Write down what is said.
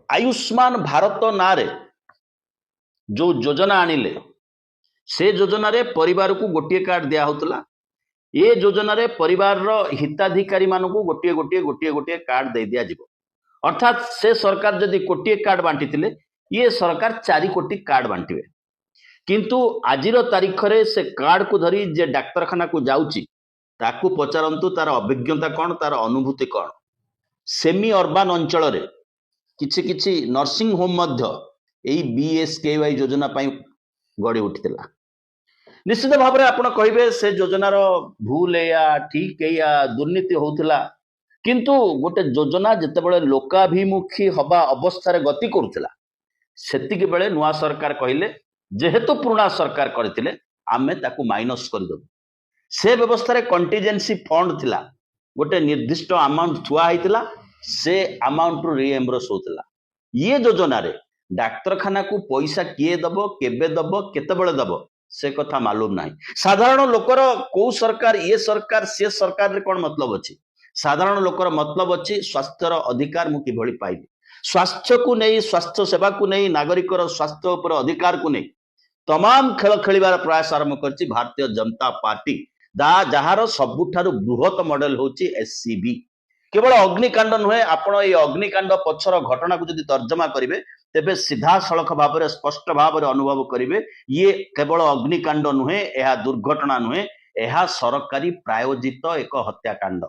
आयुष्मान भारत नारे जो योजना आनिले से योजना रे परिवार को गोटे कार्ड दिया होतला। ये योजना रे परिवार रो हिताधिकारी मान को गोटे गोटे गोटे गोटे कार्ड दे दिया जिवो। अर्थात से सरकार जदि कोटी कार्ड बांटी थिले ये सरकार 4 कोटी कार्ड बांटिबे। किंतु आजिर तारीख रे से कार्ड को धरी जे डाक्तरखाना को जाउची ताकू पचारंतु तार अभिज्ञता कौन तार अनुभूति कौन। सेमी अर्बान अंचल रे किछि किछि नर्सिंग होम मध्य एई बीएसकेवाई योजना पाई गड़ी उठितला। निश्चित भाव में आपण कहिबे से योजनार भूल या ठीक या दुर्नीति होउतला। किंतु गोटे योजना जितेबाला लोकाभिमुखी हवा अवस्था गति करुला सेतिक बेले नुआ सरकार कहले जेहेतु पुराना सरकार करथिले आमे ताकू माइनस करदेबु। से व्यवस्था कंटीजेंसी फंड थिला गोटे निर्दिष्ट अमाउंट थुआ होइतिला से अमाउंट रु रिएम्बर्स होतिला। ये योजना रे डाक्तरखाना को पैसा किए दबो केबे दबो केतेबेले दबो से कथा मालूम नाही। साधारण लोकर को सरकार ये सरकार से सरकार रे कोन मतलब अछि। साधारण लोकर मतलब अच्छी स्वास्थ्यर अधिकार मु किभଳି पाइबी। स्वास्थ्य को नहीं स्वास्थ्य सेवा को नहीं नागरिकर स्वास्थ्य उपर अधिकार को नहीं तमाम खेल खेलिबार प्रयास आरंभ करछि भारतीय जनता पार्टी जहार सबुठारु बृहत मॉडल होछि एससीबी। केवल अग्निकांड नुहे आपण ये अग्निकांड पछर घटना को जदि तर्जमा करिवे तेबे सीधा सड़क भाव में स्पष्ट भाव में अनुभव करिवे ये केवल अग्निकांड नुहे यह दुर्घटना नुहे यह सरकारी प्रायोजित एक हत्याकांड।